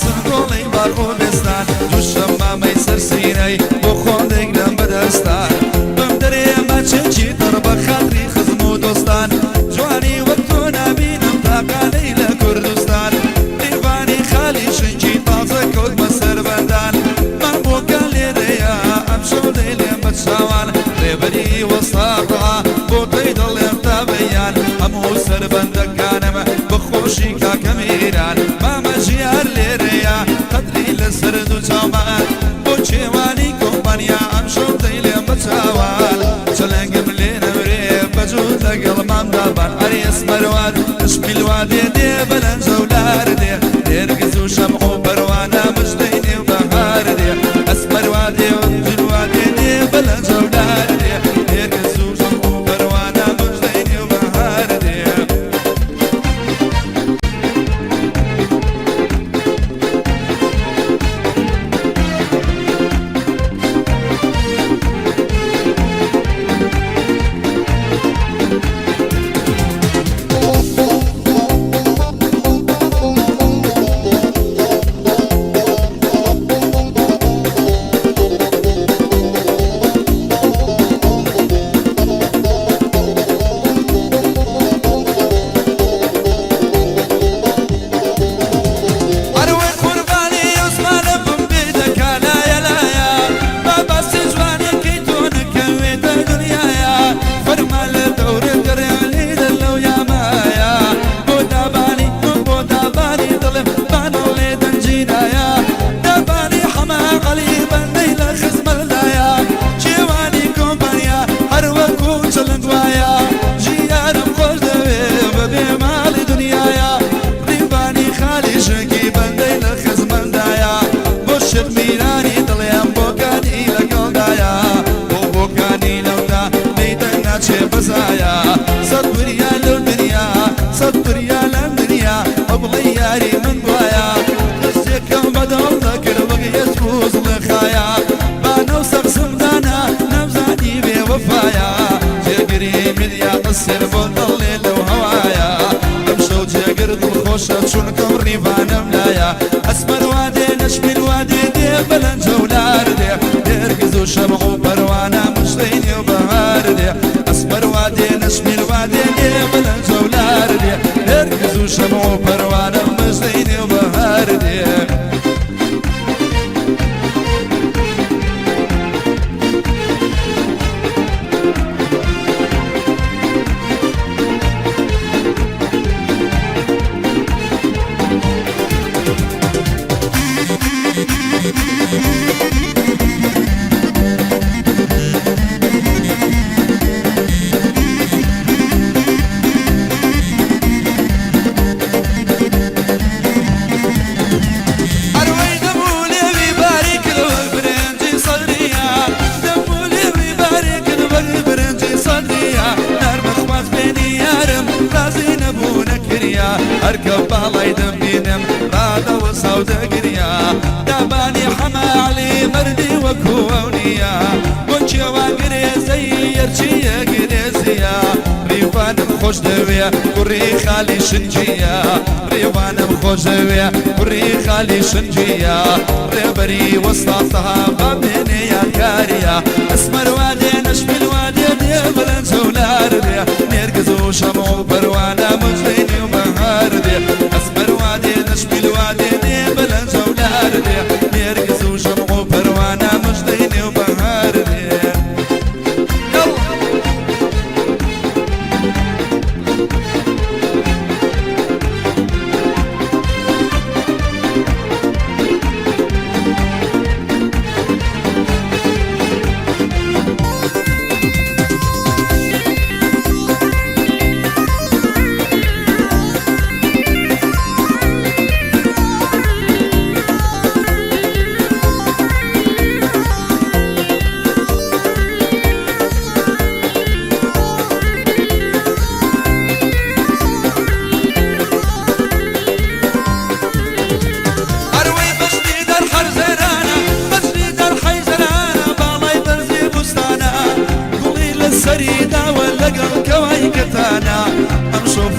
سنگۆڵی باخۆدستان جوشە مامەی سەرسینەی بۆ خۆندێک لەم بەدەستان بەم دەرێمە چێکی دڕ بە خاتری خزم و دۆستان جوانی وەک تۆ نابینم تاقانەی لە کوردستان ڕیوانی خالی شنگی تازە کەوتمە سەربەندان من بۆکە لێرەیە ئەم شەو دەیلێم بە چاوان ڕێبەری وەستاڕا بۆ تۆی دڵێم تا بەیان هەموو سەربەندەکانم بەخۆشی کاکە میران مامە ژیار لێرەیە قەدری لەسەر دوو چاومان بۆ کێوانی کۆمپانیا ئەم شەو دەیلێم بە چاوان چەلەنگم لێ نەورێ بەجوود لەگەڵ مامدابان ئەری ئەسمەروان شپیلوا دێ دێ بەلەنجە و لار دێ دێرگز و شەمع و پەروانە مژدەی نێو بەهار دێ ئەسمەروا دێ و جلوا دێ دێ بەلەنجە و لار دێ دێرگز و شەمع و پەروانە مژدەی نێو بەهار دێ چونکەم ڕیڤانم لایە ئەسمەروا دێ نەشمیلوا دێ دێ بەلەنجە و لار دێ دێرگز و شەمع و پەروانە مژدەی نێو بەهار دێ ئەسمەروا دێ نەشمیلوا دێ دێ بەلەنجە و لار دێ دێرگز و شەمع و پەروانە مژدەی نێو بەهار دێ هەرکە باڵای دەبینم ڕادەوە ساودەگریا دابانی حەماعلی مەردی وەکو ئەو نییە بۆ کێوا گرێزەی یەرچیە گرێزیە ڕیوانم خۆش دەوێ کوڕی خالی شنجیە ڕێوانم خۆش دەوێ کوڕی خالی شنجیە ڕێبەری وەستاتەها بابێنێ یادگاریە ئەسمەروا دێ نەشمیلوا دێ دێ بەلەنجە و لار دێ نێرگز و شەمع و پەروانە مژدەی نێو بەهار دێ ئەسمەروا دێ نەشمیلوا دێ دێ بەلەنجە و لار دێ نێرگز و شەمع و پەروانە مژدەی نێو بەهار دێ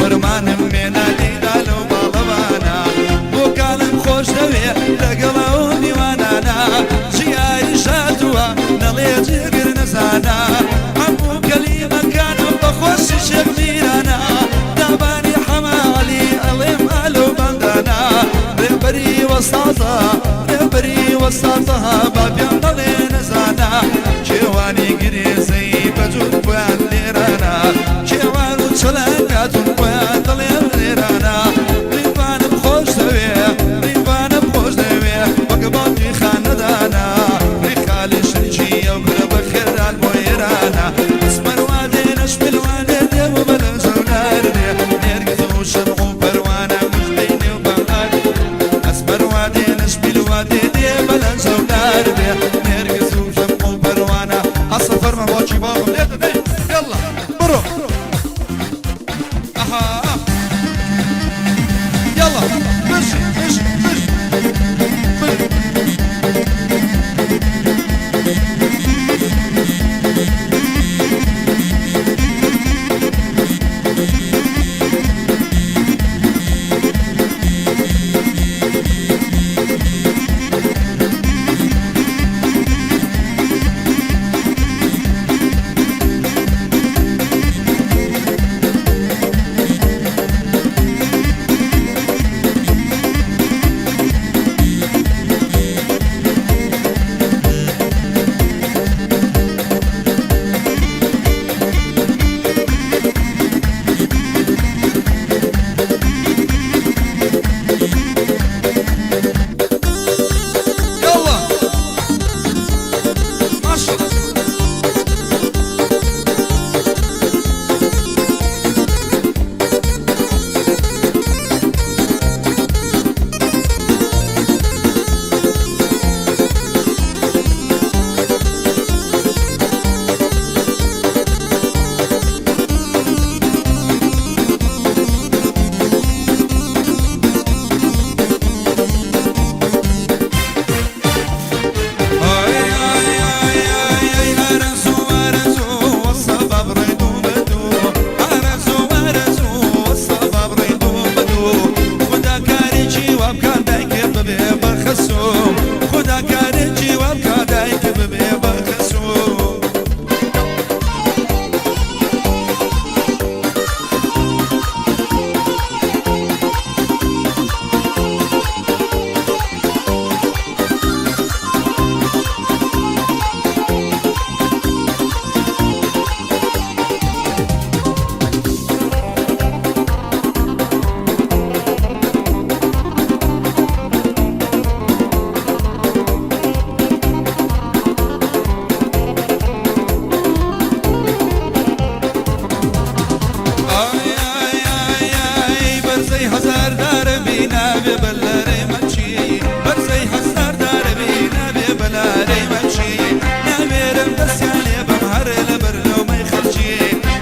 فرمانم مێنا لێدا لەو باڵەوانە بۆ کاڵم خۆش دەوێ وسطها بابيان ضلي نزانا جواني قريزي بجود بوان ليرانا جوانو تشلقات بوان ضلي ليرانا ريفان بخوش دويه ريفان بخوش دويه وقباطي خاندانا ريخالي شرجية وقرب خير المويرانا اسمر وادي نشم الوادي دي وبلزو ناردي نرقزو شمعو بروانا مجديني وبهار اسمر وادي نشم الوادي دي بلزو ناردي نرقزو شمعو بروانا السفر ما بوشي بابا يلا برو اها يلا مشي مشي مشي خدا كاري جواب كادايك ببي بخسو هزار دار بينا ببلاري ممشي برزي هزار دار بينا ببلاري ممشي نامير مدسياني بمهر لبر لو ما يخرجي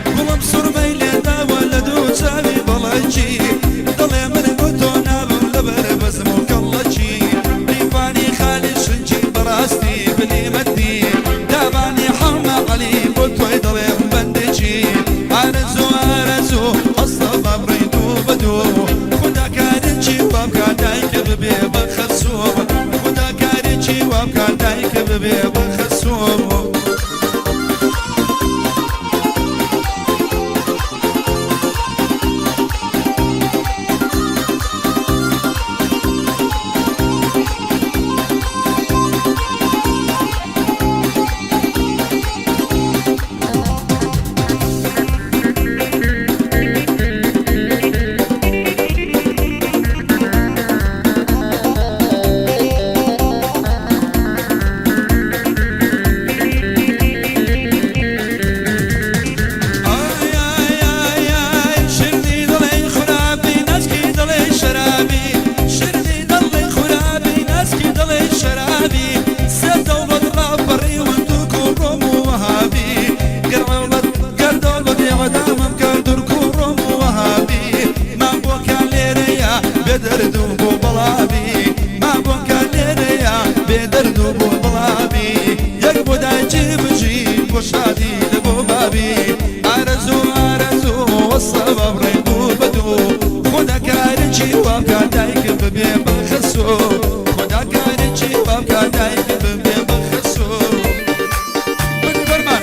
قلم صور ميلتا ولدو سامي بلاجي ضلي من قدونا بلبر بزمو كاللجي ريفاني خالي شنجي براستي بلي مدي داباني حرمى علي بوتوي ضلي بندجي عرزو عرزو الصبا بريدو بدو خدا كاري جواب كادايك ببي بخسوم خدا كاري جواب كادايك ببي بخسوم شادي لبو بابي عرزو عرزو والصبا بريدو بدو خدا كارجي وكادايك ببي بخسو خدا كارجي وكادايك ببي بخسو من فرمان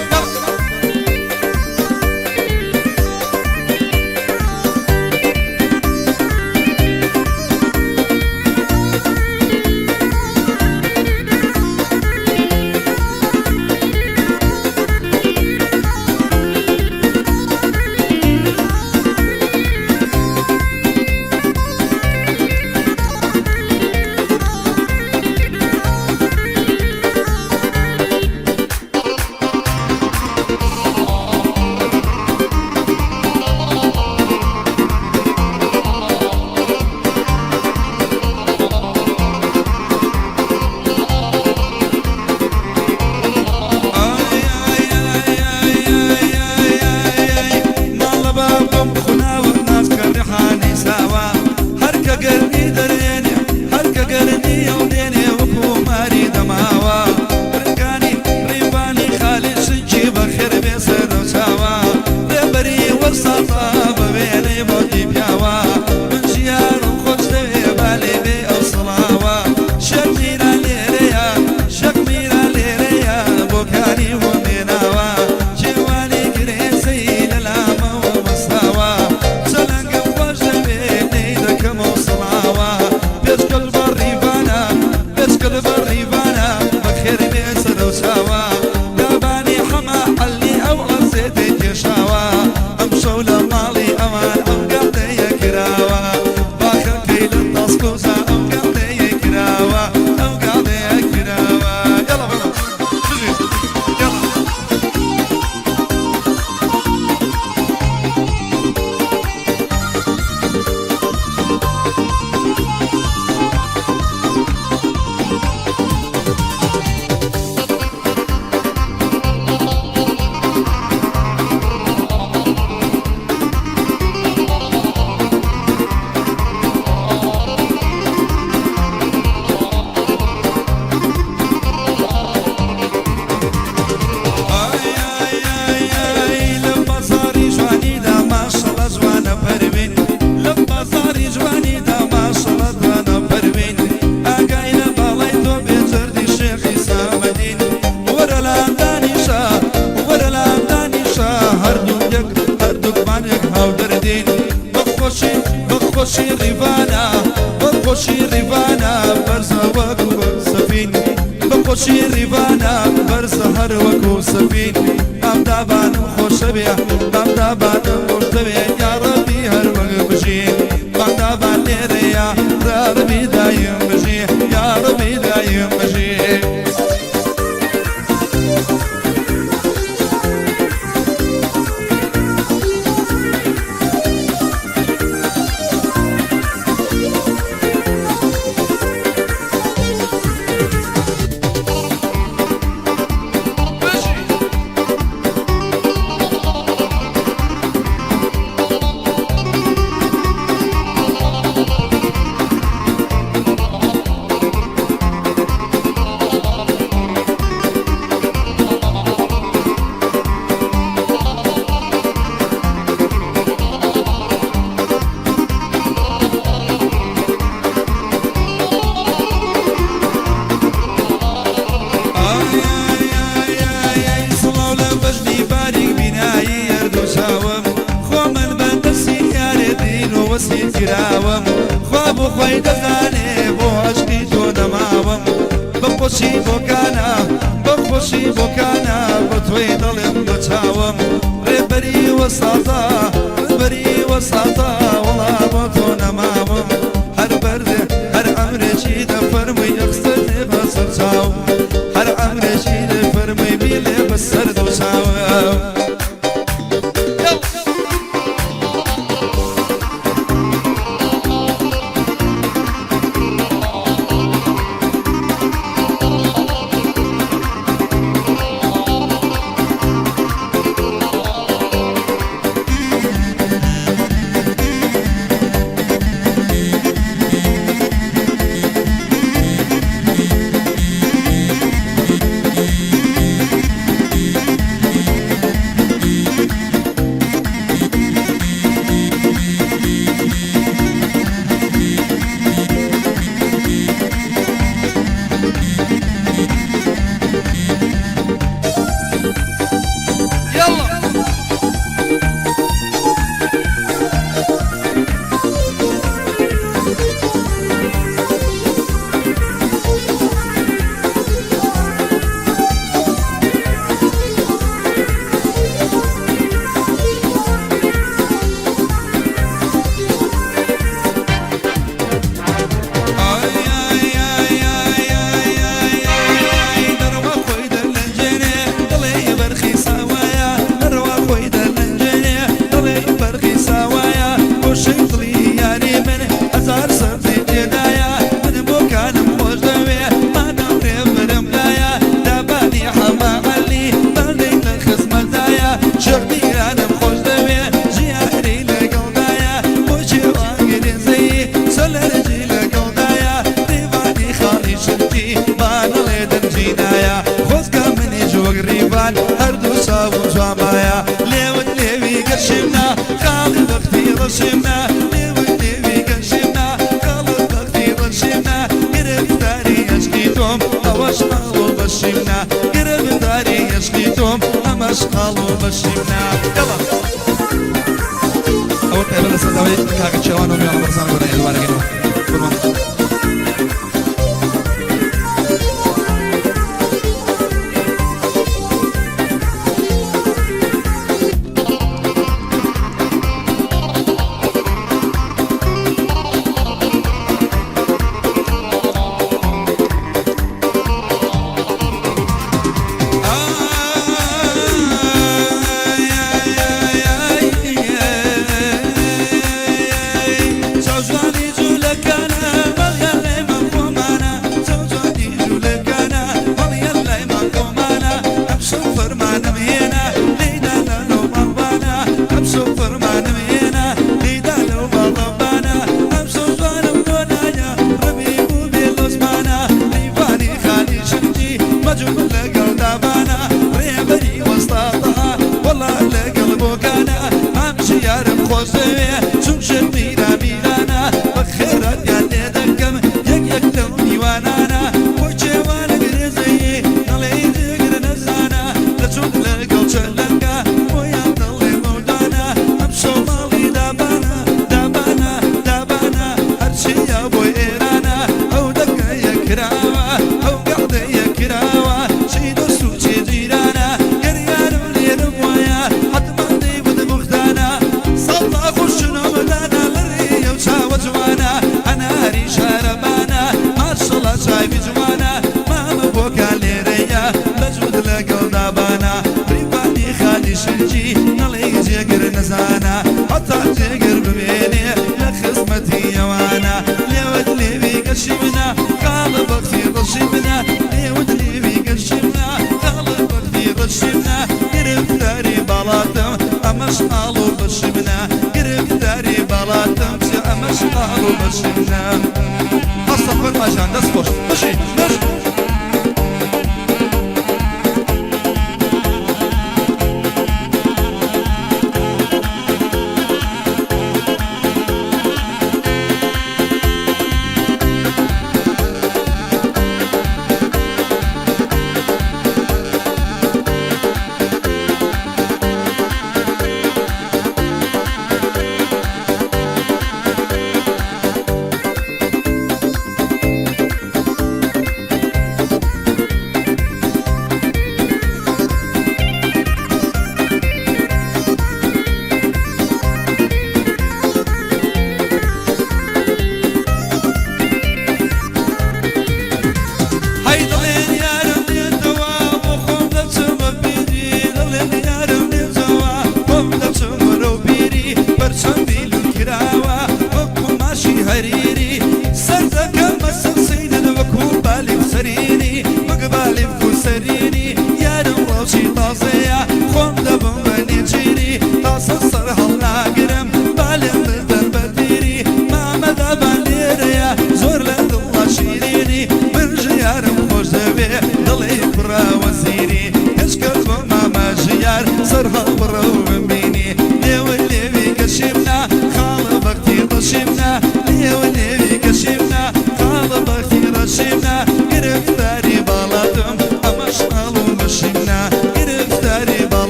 بوكاني ومناوا جواني كريسي للعمى ومصاوا سلنق وجبي نيدك موصلاوا بيش قلب الريفانا بيش قلب الريفانا بخير بيسر وساوا داباني حما حلي او غزيتك يشاوا امشوا لمالي امان او قلبي يكراوا باخر كيل التصقوزة او قلبي يكراوا او قلبي يكراوا يلا بنا يلا بخوشي ريفانا بخوشي ريفانا برزا وكو سفين بخوشي ريفانا برزا هر وكو سفين ام دابان خوش بيا ام دابان مرتبه يا ربي هر وقت بجي ام دابان ليريا ربي دايم بجي يا ربي دايم بجي كراوم خواب خوي دغاني بو عشقي تو نماوم بخوشي بوكانا بخوشي بوكانا بتوي ضلم بتاوم ربري وساطا ربري وساطا والله بتو نماوم هر برد هر عمري شي دفرمي يقصدني بسرتاو هر عمري شي دفرمي بيلي بسرد وساو قرب داري عشقيتم أما أشقالوا بشيمنا يلا أول تقبل السلطوي كاكت شوانو ميونا برسانو بنا يدوارقينو فرمان نزانا حتى تقر ببيني لخصمتي يوانا ليود لي بيك الشمنا قلبك في ضشمنا ليود لي بيك الشمنا قلبك في ضشمنا قرب داري بلاطم أمش قالوا بشمنا قرب داري بلاطم أمش قالوا بشمنا أصلا ما جان دست خوش ماشي